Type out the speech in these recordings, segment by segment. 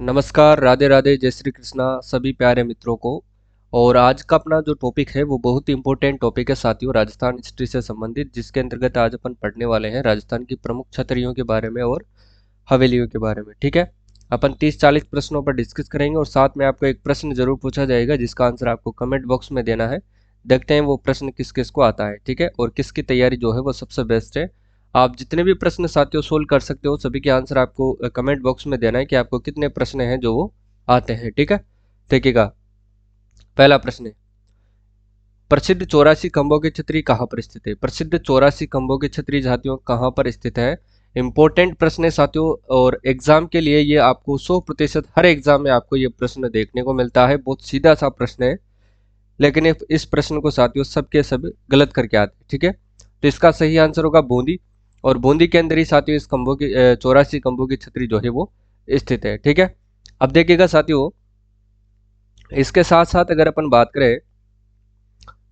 नमस्कार, राधे राधे, जय श्री कृष्णा सभी प्यारे मित्रों को। और आज का अपना जो टॉपिक है वो बहुत ही इंपॉर्टेंट टॉपिक है साथियों, राजस्थान हिस्ट्री से संबंधित, जिसके अंतर्गत आज अपन पढ़ने वाले हैं राजस्थान की प्रमुख छतरियों के बारे में और हवेलियों के बारे में। ठीक है, अपन 30-40 प्रश्नों पर डिस्कस करेंगे और साथ में आपको एक प्रश्न जरूर पूछा जाएगा जिसका आंसर आपको कमेंट बॉक्स में देना है। देखते हैं वो प्रश्न किस किस को आता है, ठीक है, और किसकी तैयारी जो है वो सबसे बेस्ट है। आप जितने भी प्रश्न साथियों सोल्व कर सकते हो, सभी के आंसर आपको कमेंट बॉक्स में देना है कि आपको कितने प्रश्न हैं जो वो आते हैं। ठीक है, देखिएगा, पहला प्रश्न है, प्रसिद्ध 84 खंभों की छतरी कहाँ पर स्थित है? प्रसिद्ध 84 खंभों की छतरी साथियों कहाँ पर स्थित है? इंपॉर्टेंट प्रश्न है साथियों, और एग्जाम के लिए ये आपको 100% हर एग्जाम में आपको ये प्रश्न देखने को मिलता है। बहुत सीधा सा प्रश्न है, लेकिन इस प्रश्न को साथियों सबके सब गलत करके आते हैं। ठीक है, तो इसका सही आंसर होगा बूंदी, और बूंदी के अंदर ही साथियों इस खंभों की 84 खंभों की छतरी जो है वो स्थित है। ठीक है, अब देखिएगा साथियों, इसके साथ साथ अगर अपन बात करें,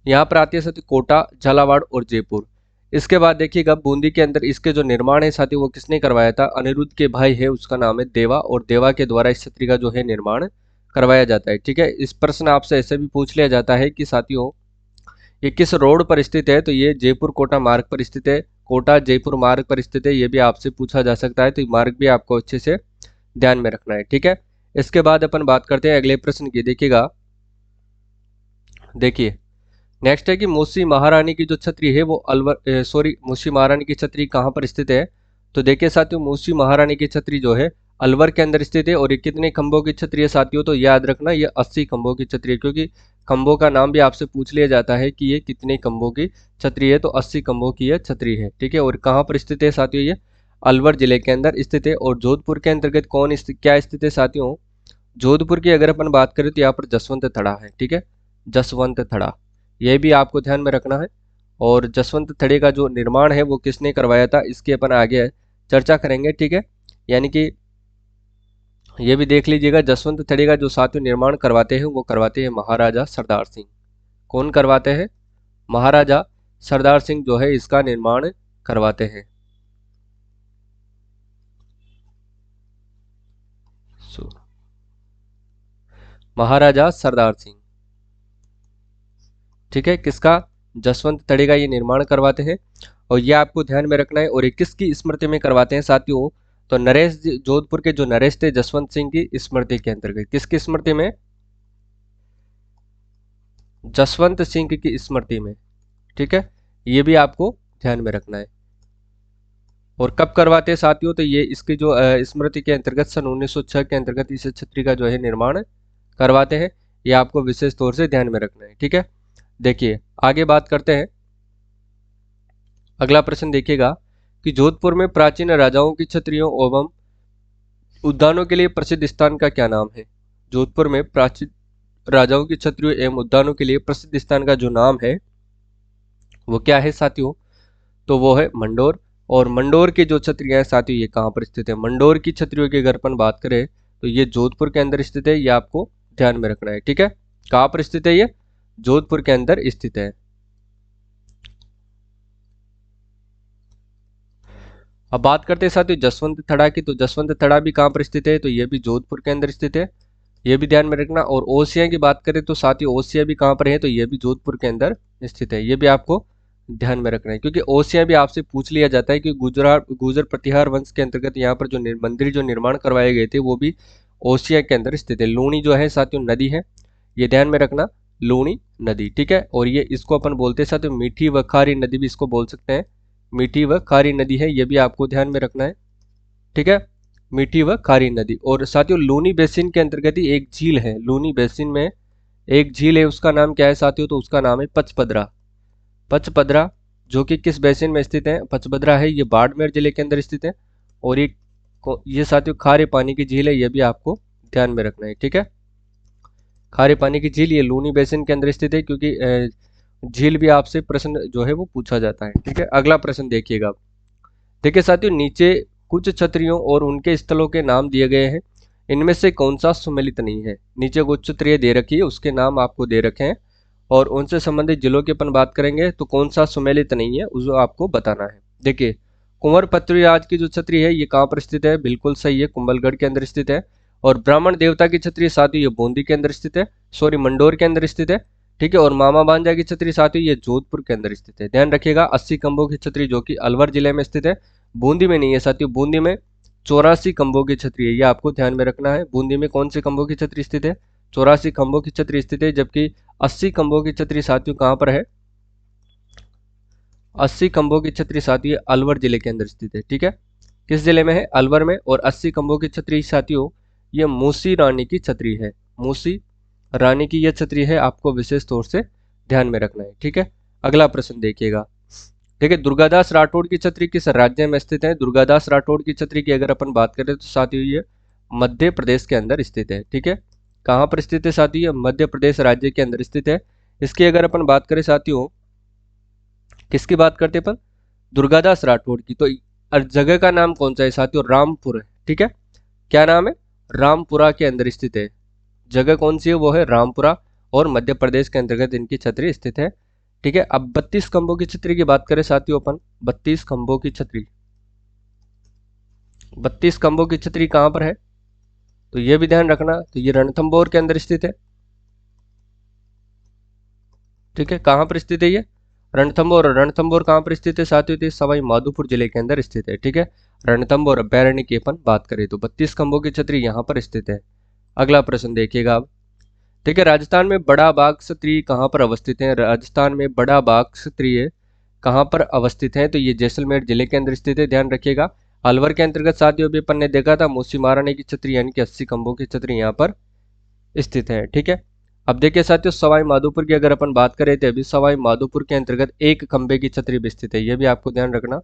यहाँ पर आती है साथियों कोटा, झालावाड़ और जयपुर। इसके बाद देखिएगा बूंदी के अंदर इसके जो निर्माण है साथियों वो किसने करवाया था? अनिरुद्ध के भाई है, उसका नाम है देवा, और देवा के द्वारा इस छतरी का जो है निर्माण करवाया जाता है। ठीक है, इस प्रश्न आपसे ऐसे भी पूछ लिया जाता है कि साथियों ये किस रोड पर स्थित है, तो ये जयपुर कोटा मार्ग पर स्थित है। कोटा जयपुर मार्ग पर स्थित है, ये भी आपसे पूछा जा सकता है, तो ये मार्ग भी आपको अच्छे से ध्यान में रखना है। ठीक है, इसके बाद अपन बात करते हैं अगले प्रश्न की। देखिएगा, देखिए नेक्स्ट है कि मौसी महारानी की जो छतरी है वो मौसी महारानी की छतरी कहाँ पर स्थित है? तो देखिए साथियों, मौसी महारानी की छतरी जो है अलवर के अंदर स्थित है। और ये कितने खंभों की छतरी है साथियों? तो याद रखना ये 80 खंभों की छतरी है, क्योंकि खंभों का नाम भी आपसे पूछ लिया जाता है कि ये कितने खंभों की छतरी है, तो 80 खंभों की यह छतरी है। ठीक है, और कहाँ पर स्थित है साथियों? ये अलवर जिले के अंदर स्थित है। और जोधपुर के अंतर्गत क्या स्थित है साथियों? जोधपुर की अगर अपन बात करें तो यहाँ पर जसवंत थड़ा है। ठीक है, जसवंत थड़ा, यह भी आपको ध्यान में रखना है। और जसवंत थड़े का जो निर्माण है वो किसने करवाया था, इसकी अपन आगे चर्चा करेंगे। ठीक है, यानी कि ये भी देख लीजिएगा, जसवंत थड़े का जो साथियों निर्माण करवाते हैं वो करवाते हैं महाराजा सरदार सिंह। कौन करवाते हैं? महाराजा सरदार सिंह जो है इसका निर्माण करवाते हैं। महाराजा सरदार सिंह, ठीक है, किसका? जसवंत थड़े का ये निर्माण करवाते हैं। और ये आपको ध्यान में रखना है। और ये किसकी स्मृति में करवाते हैं साथियों? तो जोधपुर के जो नरेश थे जसवंत सिंह की स्मृति के अंतर्गत। किसकी स्मृति में? जसवंत सिंह की स्मृति में। ठीक है, ये भी आपको ध्यान में रखना है। और कब करवाते हैं साथियों? तो ये इसकी जो स्मृति के अंतर्गत सन 1906 के अंतर्गत इस छतरी का जो है निर्माण करवाते हैं। ये आपको विशेष तौर से ध्यान में रखना है। ठीक है, देखिए आगे बात करते हैं। अगला प्रश्न देखिएगा कि जोधपुर में प्राचीन राजाओं की छतरियों एवं उद्यानों के लिए प्रसिद्ध स्थान का क्या नाम है? जोधपुर में प्राचीन राजाओं की छतरियों एवं उद्यानों के लिए प्रसिद्ध स्थान का जो नाम है वो क्या है साथियों? तो वो है मंडोर। और मंडोर की जो छतरियां हैं साथियों ये कहाँ पर स्थित है? मंडोर की छतरियों की अगर अपन बात करें तो ये जोधपुर के अंदर स्थित है, ये आपको ध्यान में रखना है। ठीक है, कहाँ पर स्थित है? ये जोधपुर के अंदर स्थित है। अब बात करते हैं साथियों जसवंत थड़ा की। तो जसवंत थड़ा भी कहाँ पर स्थित है? तो ये भी जोधपुर के अंदर स्थित है, ये भी ध्यान में रखना। और ओसिया की बात करें तो साथियों ओसिया भी कहाँ पर है? तो ये भी जोधपुर के अंदर स्थित है, ये भी आपको ध्यान में रखना है, क्योंकि ओसिया भी आपसे पूछ लिया जाता है कि गुजर प्रतिहार वंश के अंतर्गत यहाँ पर जो मंदिर जो निर्माण करवाए गए थे वो भी ओसिया के अंदर स्थित है। लूणी जो है साथियों नदी है, ये ध्यान में रखना, लूणी नदी। ठीक है, और ये इसको अपन बोलते हैं साथियों मीठी व खारी नदी भी इसको बोल सकते हैं, मीठी व खारी नदी है, ये भी आपको ध्यान में रखना है। ठीक है, मीठी व खारी नदी। और साथियों लूनी बेसिन के अंतर्गत ही एक झील है, लूनी बेसिन में एक झील है, उसका नाम क्या है साथियों? तो उसका नाम है पचपदरा। पचपदरा जो कि किस बेसिन में स्थित है? पचपदरा है, ये बाड़मेर जिले के अंदर स्थित है। और ये साथियों खारे पानी की झील है, ये भी आपको ध्यान में रखना है। ठीक है, खारे पानी की झील ये लूनी बेसिन के अंदर स्थित है, क्योंकि झील भी आपसे प्रश्न जो है वो पूछा जाता है। ठीक है, अगला प्रश्न देखिएगा। देखिए साथियों नीचे कुछ छतरियों और उनके स्थलों के नाम दिए गए हैं, इनमें से कौन सा सुमेलित नहीं है? नीचे कुछ छतरियां दे रखी है, उसके नाम आपको दे रखे हैं, और उनसे संबंधित जिलों की अपन बात करेंगे, तो कौन सा सुमेलित नहीं है उसको आपको बताना है। देखिए कुंवर पत्रीराज की जो छतरी है ये कहाँ पर स्थित है? बिल्कुल सही है, कुंभलगढ़ के अंदर स्थित है। और ब्राह्मण देवता की छतरी साथियों ये बूंदी के अंदर स्थित है, सॉरी मंडोर के अंदर स्थित है, ठीक है। और मामा भांजा की छतरी साथियों ये जोधपुर के अंदर स्थित है। ध्यान रखिएगा 80 खंभों की छतरी जो कि अलवर जिले में स्थित है, बूंदी में नहीं है साथियों। बूंदी में 84 खंभों की छतरी है, ये आपको ध्यान में रखना है। बूंदी में कौन से खंभों की छतरी स्थित है? 84 खंभों की छतरी स्थित है, जबकि 80 खंभों की छतरी साथियों कहाँ पर है? 80 खंभों की छतरी साथियों अलवर जिले के अंदर स्थित है, ठीक है। किस जिले में है? अलवर में। और 80 खंभों की छतरी साथियों ये मूसी रानी की छतरी है, मूसी रानी की यह छतरी है, आपको विशेष तौर से ध्यान में रखना है, ठीक है। अगला प्रश्न देखिएगा, देखिए दुर्गादास राठौड़ की छतरी किस राज्य में स्थित है? दुर्गादास राठौड़ की छतरी की अगर अपन बात करें तो साथियों ये मध्य प्रदेश के अंदर स्थित है, ठीक है। कहाँ पर स्थित है साथियों? मध्य प्रदेश राज्य के अंदर स्थित है। इसकी अगर अपन बात करें साथियों, किसकी बात करते हैं अपन? दुर्गादास राठौड़ की। तो जगह का नाम कौन सा है साथियों? रामपुर है, ठीक है। क्या नाम है? रामपुरा के अंदर स्थित है। जगह कौन सी है? वो है रामपुरा, और मध्य प्रदेश के अंतर्गत इनकी छतरी स्थित है, ठीक है। अब 32 खंभों की छतरी की बात करें साथियों अपन, 32 खंभों की छतरी, 32 खंभों की छतरी कहां पर है? तो ये भी ध्यान रखना, तो ये रणथंभौर के अंदर स्थित है, ठीक है। कहां पर स्थित है ये? रणथंभौर। और रणथंभौर कहां पर स्थित है साथियों? तो सवाई माधोपुर जिले के अंदर स्थित है, ठीक है। रणथंभौर अभ्यारण्य की अपन बात करें तो 32 खंभों की छतरी यहां पर स्थित है। अगला प्रश्न देखिएगा अब, ठीक है। राजस्थान में बड़ा बाघ क्षत्रिय कहाँ पर अवस्थित है? राजस्थान में बड़ा बाघ क्षत्रिय कहाँ पर अवस्थित है? तो ये जैसलमेर जिले के अंदर स्थित है, ध्यान रखिएगा। अलवर के अंतर्गत साथियों भी अपन ने देखा था मूसी महारानी की छतरी यानी कि 80 खंभों की छतरी यहाँ पर स्थित है, ठीक है। अब देखिए साथियों सवाई माधोपुर की अगर अपन बात करें तो अभी सवाई माधोपुर के अंतर्गत एक खंबे की छतरी भी स्थित है, ये भी आपको ध्यान रखना।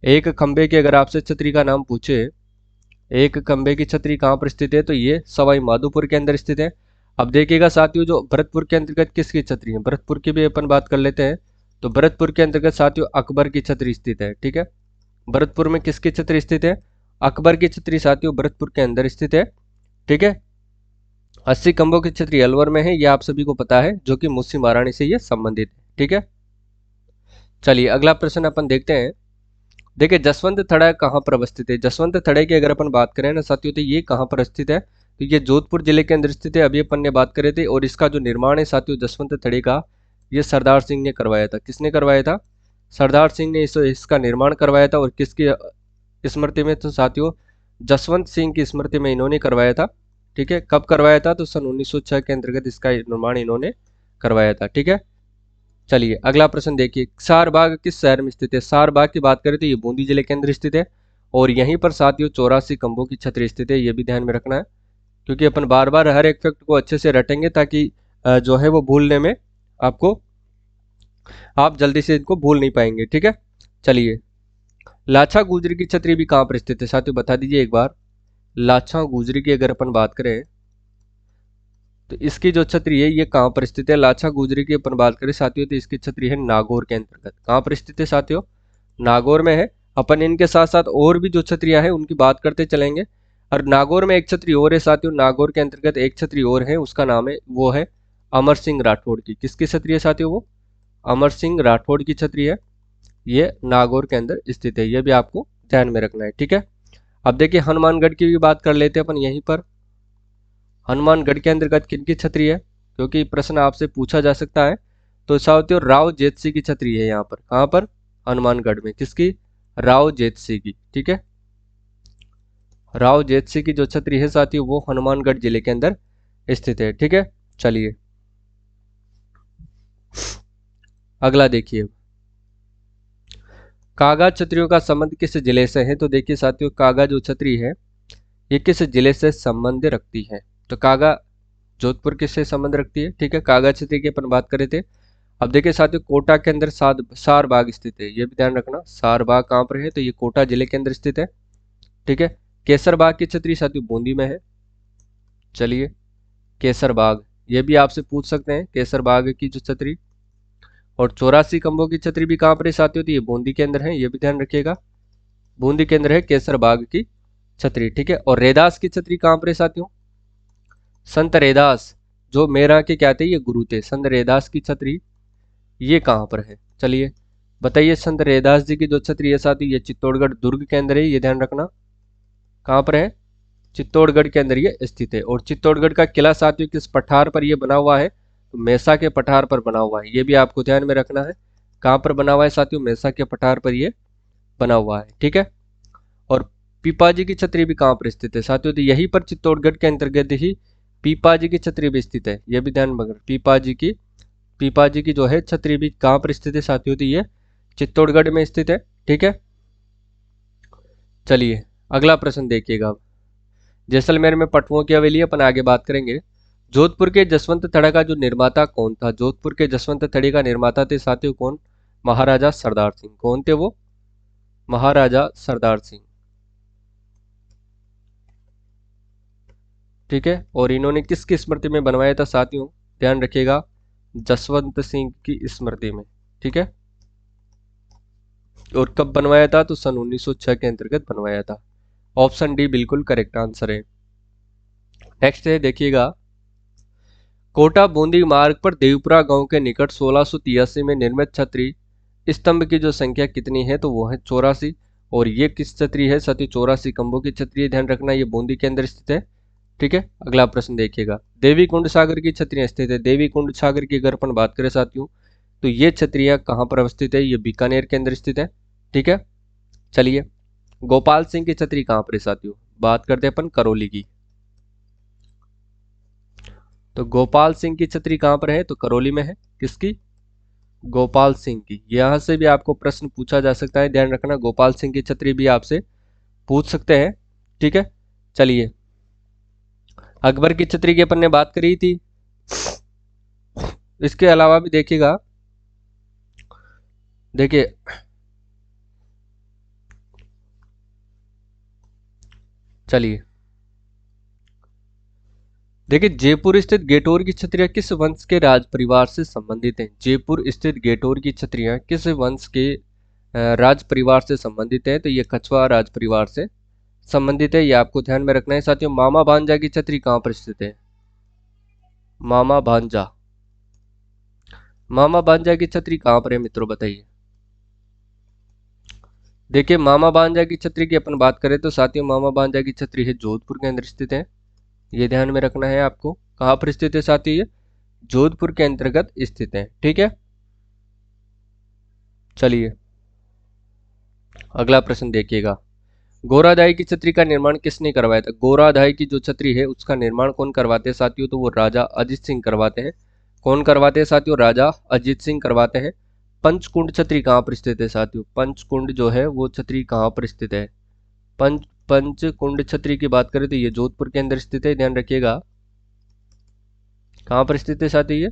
एक खंबे की अगर आपसे छतरी का नाम पूछे, एक खंबे की छतरी कहाँ पर स्थित है? तो ये सवाई माधोपुर के अंदर स्थित है। अब देखिएगा साथियों जो भरतपुर के अंतर्गत किसकी छतरी है? भरतपुर की भी अपन बात कर लेते हैं। तो भरतपुर के अंतर्गत साथियों अकबर की छतरी स्थित है, ठीक है। भरतपुर में किसकी छतरी स्थित है? अकबर की छतरी साथियों भरतपुर के अंदर स्थित है, ठीक है। 80 खंभों की छतरी अलवर में है, यह आप सभी को पता है, जो कि मुस्लिम महारानी से ये संबंधित है, ठीक है। चलिए अगला प्रश्न अपन देखते हैं। देखिए जसवंत थड़ा कहाँ पर अवस्थित है? जसवंत थड़े की अगर अपन बात करें ना साथियों, तो ये कहाँ पर स्थित है? तो ये जोधपुर जिले के अंदर स्थित है, अभी अपन ने बात करे थे। और इसका जो निर्माण है साथियों जसवंत थड़े का, ये सरदार सिंह ने करवाया था। किसने करवाया था? सरदार सिंह ने इसका निर्माण करवाया था। और किसकी स्मृति में? तो साथियों जसवंत सिंह की स्मृति में इन्होंने करवाया था, ठीक है। कब करवाया था? तो सन 1906 के अंतर्गत इसका निर्माण इन्होंने करवाया था, ठीक है। चलिए अगला प्रश्न देखिए, सारबाग किस शहर में स्थित है? सारबाग की बात करें तो ये बूंदी जिले के अंदर स्थित है। और यहीं पर साथियों 84 खंभों की छतरी स्थित है, ये भी ध्यान में रखना है, क्योंकि अपन बार बार हर एक फैक्ट को अच्छे से रटेंगे ताकि जो है वो भूलने में आपको, आप जल्दी से इनको भूल नहीं पाएंगे, ठीक है। चलिए लाछा गुजरी की छतरी भी कहाँ पर स्थित है साथियों? बता दीजिए एक बार। लाछा गुजरी की अगर अपन बात करें तो इसकी जो छतरी है ये कहाँ पर स्थित है? लाछा गुजरी की अपन बात करें साथियों तो इसकी छतरी है नागौर के अंतर्गत। कहाँ पर स्थित है साथियों? नागौर में है। अपन इनके साथ साथ और भी जो छतरियां हैं उनकी बात करते चलेंगे। और नागौर में एक छतरी और है साथियों, नागौर के अंतर्गत एक छतरी और है, उसका नाम है, वो है अमर सिंह राठौड़ की। किसकी छतरी है साथियों? वो अमर सिंह राठौड़ की छतरी है, ये नागौर के अंदर स्थित है, ये भी आपको ध्यान में रखना है, ठीक है। अब देखिए हनुमानगढ़ की भी बात कर लेते हैं अपन यहीं पर। हनुमानगढ़ के अंतर्गत किनकी छतरी है? क्योंकि प्रश्न आपसे पूछा जा सकता है। तो साथियों राव जेतसी की छतरी है यहाँ पर। कहाँ पर? हनुमानगढ़ में। किसकी? राव जेतसी की, ठीक है। राव जेतसी की जो छतरी है साथियों वो हनुमानगढ़ जिले के अंदर स्थित है, ठीक है। चलिए अगला देखिए, कागा छतरियों का संबंध किस जिले से है? तो देखिए साथियों कागा जो छतरी है ये किस जिले से संबंध रखती है? तो कागा जोधपुर किससे संबंध रखती है, ठीक है। कागा छतरी की अपन बात करे थे। अब देखिए साथियों कोटा के अंदर सारबाग स्थित है, ये भी ध्यान रखना। सारबाग कहाँ पर है? तो ये कोटा जिले के अंदर स्थित है, ठीक है। केसरबाग की छतरी साथियों बूंदी में है। चलिए केसरबाग, ये भी आपसे पूछ सकते हैं केसरबाग की जो छतरी। और 84 खंभों की छतरी भी कहाँ पर है साथियों? तो ये बूंदी के अंदर है, ये भी ध्यान रखिएगा। बूंदी के अंदर है केसरबाग की छतरी, ठीक है। और रैदास की छतरी कहाँ पर है साथियों? संत रैदास जो मेरा के क्या थे, ये गुरु थे, संत रैदास की छतरी ये कहाँ पर है? चलिए बताइए। संत रैदास जी की जो छतरी है साथी ये चित्तौड़गढ़ दुर्ग के अंदर है, ये ध्यान रखना। कहाँ पर है? चित्तौड़गढ़ के अंदर ये स्थित है। और चित्तौड़गढ़ का किला साथियों किस पठार पर ये बना हुआ है? तो मेसा के पठार पर बना हुआ है। ये भी आपको ध्यान में रखना है। कहाँ पर बना हुआ है साथियों? मेसा के पठार पर ये बना हुआ है। ठीक है। और पीपाजी की छतरी भी कहाँ पर स्थित है साथियों? तो यहीं पर चित्तौड़गढ़ के अंतर्गत ही पीपाजी की छतरी भी स्थित है। ये भी ध्यान में रखना। पीपाजी की जो है छतरी भी कहाँ पर स्थित है साथियों? तो ये चित्तौड़गढ़ में स्थित है। ठीक है। चलिए अगला प्रश्न देखिएगा। जैसलमेर में पटुओं की हवेली, अपन आगे बात करेंगे। जोधपुर के जसवंत थड़ा का जो निर्माता कौन था? जोधपुर के जसवंत थड़ी का निर्माता थे साथियों कौन? महाराजा सरदार सिंह। कौन थे वो? महाराजा सरदार सिंह। ठीक है। और इन्होंने किसकी स्मृति में बनवाया था साथियों? ध्यान रखिएगा, जसवंत सिंह की स्मृति में। ठीक है। और कब बनवाया था? तो सन 1906 के अंतर्गत बनवाया था। ऑप्शन डी बिल्कुल करेक्ट आंसर है। नेक्स्ट है देखिएगा, कोटा बूंदी मार्ग पर देवपुरा गांव के निकट 1683 में निर्मित छतरी स्तंभ की जो संख्या कितनी है? तो वो है 84। और ये किस छतरी है साथी? 84 खंभों की छतरी है। ध्यान रखना, ये बूंदी के अंदर स्थित है। ठीक है। अगला प्रश्न देखिएगा, देवी कुंड सागर की छतरियां स्थित है। देवी कुंड सागर की अगर अपन बात करें साथियों, तो ये छतरियां कहाँ पर अवस्थित है? ये बीकानेर के अंदर स्थित है। ठीक है। चलिए, गोपाल सिंह की छतरी कहाँ पर है साथियों? बात करते हैं अपन करौली की। तो गोपाल सिंह की छतरी कहाँ पर है? तो करौली में है। किसकी? गोपाल सिंह की। यहां से भी आपको प्रश्न पूछा जा सकता है। ध्यान रखना, गोपाल सिंह की छतरी भी आपसे पूछ सकते हैं। ठीक है। चलिए, अकबर की छतरी की अपन ने बात करी थी। इसके अलावा भी देखिएगा, देखिए चलिए देखिए, जयपुर स्थित गेटोर की छतरियां किस वंश के राज परिवार से संबंधित हैं? जयपुर स्थित गेटोर की छतरियां किस वंश के राज परिवार से संबंधित है? तो ये कछवा राज परिवार से संबंधित है। ये आपको ध्यान में रखना है साथियों। मामा भांजा की छतरी कहाँ पर स्थित है? मामा भांजा। मामा भांजा की छतरी कहाँ पर है मित्रों, बताइए। देखिए, मामा भांजा की छतरी की अपन बात करें तो साथियों, मामा भांजा की छतरी है जोधपुर के अंदर स्थित है। ये ध्यान में रखना है आपको। कहाँ पर स्थित है साथियों? ये जोधपुर के अंतर्गत स्थित है। ठीक है। चलिए अगला प्रश्न देखिएगा, गोराधाई की छतरी का निर्माण किसने करवाया था? गोराधाई की जो छतरी है उसका निर्माण कौन करवाते हैं साथियों? तो वो राजा अजीत सिंह करवाते हैं। कौन करवाते हैं साथियों? राजा अजीत सिंह करवाते हैं। पंचकुंड छतरी कहाँ पर स्थित है साथियों? पंचकुंड जो है वो छतरी कहाँ पर स्थित है? पंचकुंड छतरी की बात करें तो ये जोधपुर के अंदर स्थित है। ध्यान रखिएगा, कहाँ पर स्थित है साथियों? ये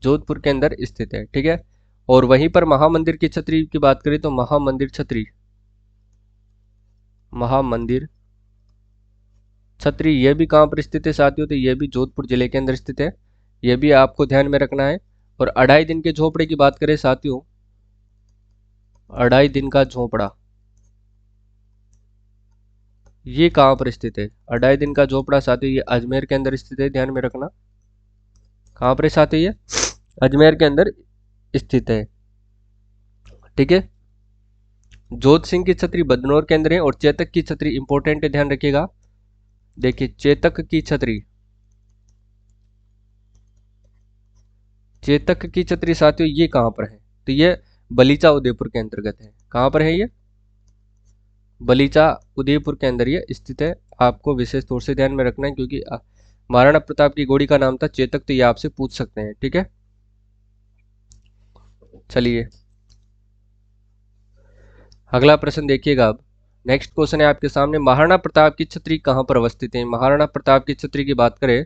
जोधपुर के अंदर स्थित है। ठीक है। और वहीं पर महामंदिर की छतरी की बात करें तो महामंदिर छतरी, महामंदिर छतरी ये भी कहाँ पर स्थित है साथियों? तो ये भी जोधपुर जिले के अंदर स्थित है। ये भी आपको ध्यान में रखना है। और अढ़ाई दिन के झोपड़े की बात करें साथियों, अढ़ाई दिन का झोपड़ा ये कहाँ पर स्थित है? अढ़ाई दिन का झोपड़ा साथियों ये अजमेर के अंदर स्थित है। ध्यान में रखना, कहाँ पर है साथियों? ये अजमेर के अंदर स्थित है। ठीक है। जोध सिंह की छतरी बदनौर के अंदर है। और चेतक की छतरी इंपॉर्टेंट है, ध्यान रखिएगा। देखिए, चेतक की छतरी, चेतक की छतरी साथियों ये कहाँ पर है? तो ये बलीचा उदयपुर के अंतर्गत है। कहाँ पर है ये? बलीचा उदयपुर के अंदर ये स्थित है। आपको विशेष तौर से ध्यान में रखना है, क्योंकि महाराणा प्रताप की घोड़ी का नाम था चेतक, तो ये आपसे पूछ सकते हैं। ठीक है। चलिए अगला प्रश्न देखिएगा। अब नेक्स्ट क्वेश्चन है आपके सामने, महाराणा प्रताप की छतरी कहाँ पर अवस्थित है? महाराणा प्रताप की छतरी की बात करें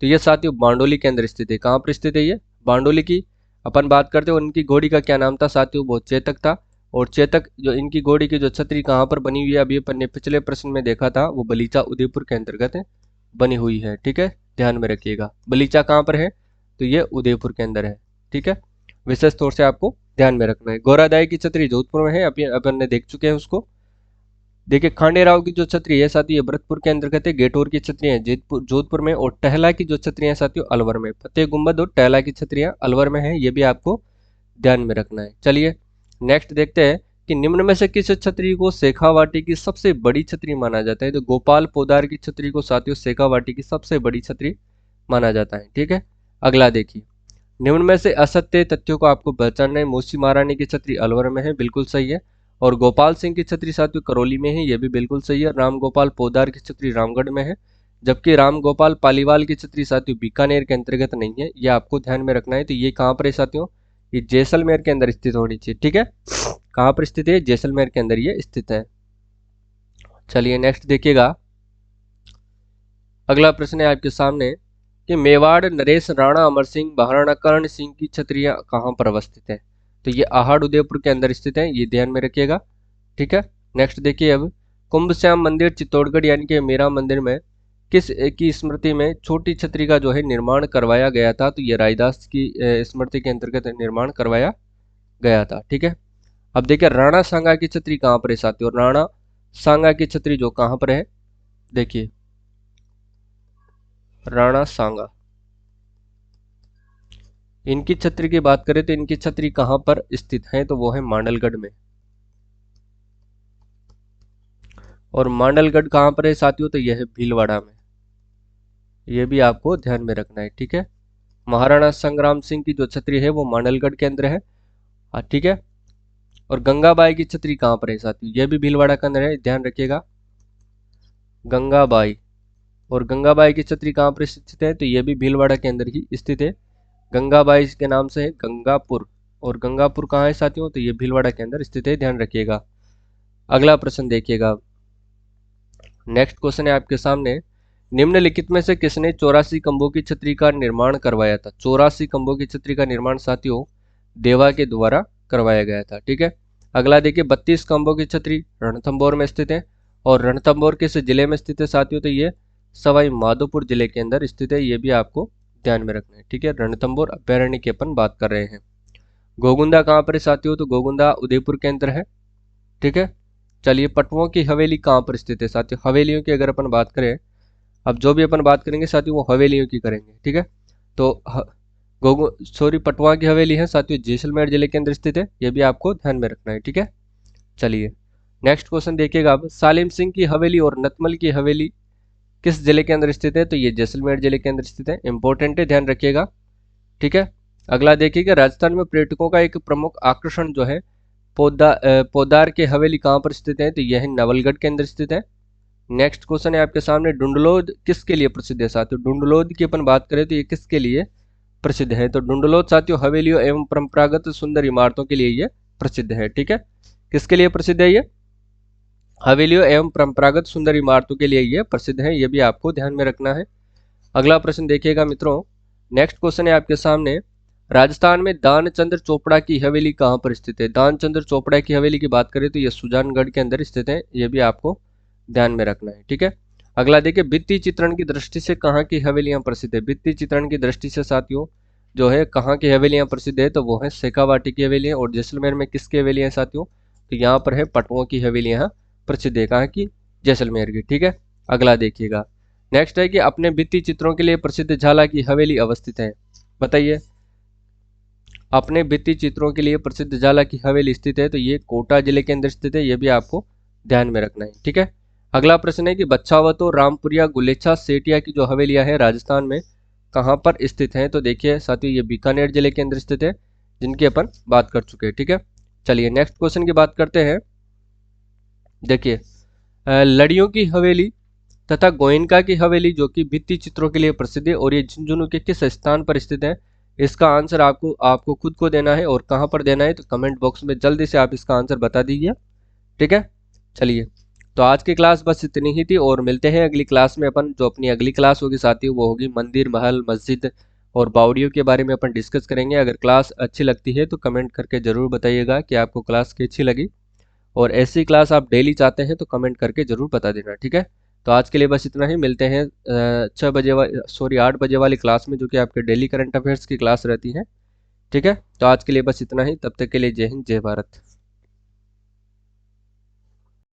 तो ये साथियों बारडोली के अंदर स्थित है। कहाँ पर स्थित है? ये बारडोली की अपन बात करते हैं। उनकी घोड़ी का क्या नाम था साथियों? वो चेतक था। और चेतक जो इनकी घोड़ी की जो छतरी कहाँ पर बनी हुई है, अभी अपन ने पिछले प्रश्न में देखा था, वो बलीचा उदयपुर के अंतर्गत बनी हुई है। ठीक है। ध्यान में रखिएगा, बलीचा कहाँ पर है? तो ये उदयपुर के अंदर है। ठीक है। विशेष तौर से आपको ध्यान में रखना है। गौरादाई की छतरी जोधपुर में है, अभी अपन ने देख चुके हैं उसको। देखिए, खांडेराव की जो छतरी है साथियों ये भरतपुर के अंतर्गत है। गेटोर की छतरियां जोधपुर में। और टहला की जो छतरियां साथियों अलवर में। फतेह गुंबद और टहला की छतरियां अलवर में है। ये भी आपको ध्यान में रखना है। चलिए नेक्स्ट देखते हैं, कि निम्न में से किस छतरी को शेखावाटी की सबसे बड़ी छतरी माना जाता है। तो गोपाल पोदार की छतरी को साथियों शेखावाटी की सबसे बड़ी छतरी माना जाता है। ठीक है, अगला देखिए, निम्न में से असत्य तथ्यों को आपको पहचानना है। मौसी महारानी की छतरी अलवर में है, बिल्कुल सही है। और गोपाल सिंह की छतरी साथियों करौली में है, ये भी बिल्कुल सही है। राम गोपाल पोदार की छतरी रामगढ़ में है, जबकि राम गोपाल पालीवाल की छतरी साथियों बीकानेर के अंतर्गत नहीं है, ये आपको ध्यान में रखना है। तो ये कहाँ पर है साथियों, ये जैसलमेर के अंदर स्थित होनी चाहिए। ठीक है, कहाँ पर स्थित है, जैसलमेर के अंदर ये स्थित है। चलिए नेक्स्ट देखिएगा, अगला प्रश्न है आपके सामने कि मेवाड़ नरेश राणा अमर सिंह महाराणा कर्ण सिंह की छतरियां कहाँ पर अवस्थित है। तो ये आहड़ उदयपुर के अंदर स्थित है, ये ध्यान में रखिएगा। ठीक है, नेक्स्ट देखिए, अब कुंभ श्याम मंदिर चित्तौड़गढ़ यानी कि मेरा मंदिर में किस की स्मृति में छोटी छतरी का जो है निर्माण करवाया गया था। तो ये रायदास की स्मृति के अंतर्गत निर्माण करवाया गया था। ठीक है, अब देखिए राणा सांगा की छतरी कहाँ पर है साथियों। राणा सांगा की छतरी जो कहाँ पर है, देखिए राणा सांगा, इनकी छतरी की बात करें तो इनकी छतरी कहाँ पर स्थित है, तो वो है मांडलगढ़ में। और मांडलगढ़ कहाँ पर है साथियों, तो यह है भीलवाड़ा में, ये भी आपको ध्यान में रखना है। ठीक है, महाराणा संग्राम सिंह की जो छतरी है वो मांडलगढ़ के अंदर है। ठीक है, और गंगाबाई की छतरी कहाँ पर है साथियों, यह भी भीलवाड़ा के अंदर है, ध्यान रखिएगा। गंगाबाई, और गंगाबाई की छतरी कहाँ पर स्थित है, तो यह भी भीलवाड़ा के अंदर ही स्थित है। गंगाबाई के नाम से है गंगापुर, और गंगापुर कहाँ है साथियों, तो ये भीलवाड़ा के अंदर स्थित है, ध्यान रखिएगा। अगला प्रश्न देखिएगा, नेक्स्ट क्वेश्चन है आपके सामने, निम्नलिखित में से किसने 84 खंभों की छतरी का निर्माण करवाया था। 84 खंभों की छतरी का निर्माण साथियों देवा के द्वारा करवाया गया था। ठीक है, अगला देखिए, 32 खंभों की छतरी रणथंभौर में स्थित है, और रणथंभौर किस जिले में स्थित है साथियों, तो ये सवाई माधोपुर जिले के अंदर स्थित है, ये भी आपको ध्यान में रखना है। ठीक है, रणथंभौर अभ्यारण्य की अपन बात कर रहे हैं। गोगुंदा कहाँ पर है साथियों, तो गोगुंदा उदयपुर के अंदर है। ठीक है, चलिए पटवों की हवेली कहाँ पर स्थित है साथियों। हवेलियों की अगर अपन बात करें, अब जो भी अपन बात करेंगे साथियों वो हवेलियों की करेंगे। ठीक है, तो पटवा की हवेली है साथियों जैसलमेर जिले के अंदर स्थित है, ये भी आपको ध्यान में रखना है। ठीक है, चलिए नेक्स्ट क्वेश्चन देखिएगा, अब सालिम सिंह की हवेली और नतमल की हवेली किस जिले के अंदर स्थित है, तो ये जैसलमेर जिले के अंदर स्थित है, इंपॉर्टेंट है, ध्यान रखिएगा। ठीक है, अगला देखिएगा, राजस्थान में पर्यटकों का एक प्रमुख आकर्षण जो है पोदार के हवेली कहाँ पर स्थित है, तो यह नवलगढ़ के अंदर स्थित है। नेक्स्ट क्वेश्चन है आपके सामने, डुंडलोद किसके लिए प्रसिद्ध है साथियों। डुंडलोद की अपन बात करें तो ये किसके लिए प्रसिद्ध है, तो डुंडलोद साथियों हवेलियों एवं परंपरागत सुंदर इमारतों के लिए ये प्रसिद्ध है। ठीक है, किसके लिए प्रसिद्ध है, ये हवेलियों एवं परंपरागत सुंदर इमारतों के लिए ये प्रसिद्ध है, ये भी आपको ध्यान में रखना है। अगला प्रश्न देखिएगा मित्रों, नेक्स्ट क्वेश्चन है आपके सामने, राजस्थान में दानचंद्र चोपड़ा की हवेली कहाँ पर स्थित है। दानचंद्र चोपड़ा की हवेली की बात करें तो ये सुजानगढ़ के अंदर स्थित है, ये भी आपको ध्यान में रखना है। ठीक है, अगला देखिए, भित्ति चित्रण की दृष्टि से कहाँ की हवेलियां प्रसिद्ध है। भित्ति चित्रण की दृष्टि से साथियों जो है कहाँ की हवेलियां प्रसिद्ध है, तो वो है शेखावाटी की हवेलियां। और जैसलमेर में किसकी हवेलियां हैं साथियों, तो यहाँ पर है पटवों की हवेलियां प्रसिद्ध है, कहाँ की, जैसलमेर की। ठीक है, अगला देखिएगा, नेक्स्ट है कि अपने भित्ति चित्रों के लिए प्रसिद्ध झाला की हवेली अवस्थित है। बताइए, अपने भित्ति चित्रों के लिए प्रसिद्ध झाला की हवेली स्थित है, तो ये कोटा जिले के अंदर स्थित है, ये भी आपको ध्यान में रखना है। ठीक है, अगला प्रश्न है कि बच्छावतो रामपुरिया गुलेछा सेठिया की जो हवेलियां हैं राजस्थान में कहाँ पर स्थित हैं, तो देखिए साथियों ये बीकानेर जिले के अंदर स्थित है, जिनकी अपन बात कर चुके हैं। ठीक है, चलिए नेक्स्ट क्वेश्चन की बात करते हैं। देखिए लड़ियों की हवेली तथा गोयनका की हवेली जो कि भित्ति चित्रों के लिए प्रसिद्ध है, और ये झुंझुनू के किस स्थान पर स्थित है, इसका आंसर आपको खुद को देना है, और कहां पर देना है तो कमेंट बॉक्स में जल्दी से आप इसका आंसर बता दीजिए। ठीक है, चलिए तो आज की क्लास बस इतनी ही थी, और मिलते हैं अगली क्लास में। अपन जो अपनी अगली क्लास होगी साथियों वो होगी मंदिर महल मस्जिद और बावड़ियों के बारे में अपन डिस्कस करेंगे। अगर क्लास अच्छी लगती है तो कमेंट करके ज़रूर बताइएगा कि आपको क्लास कैसी लगी, और ऐसी क्लास आप डेली चाहते हैं तो कमेंट करके ज़रूर बता देना। ठीक है, तो आज के लिए बस इतना ही, मिलते हैं 8 बजे वाली क्लास में जो कि आपके डेली करंट अफेयर्स की क्लास रहती है। ठीक है, तो आज के लिए बस इतना ही, तब तक के लिए जय हिंद जय भारत।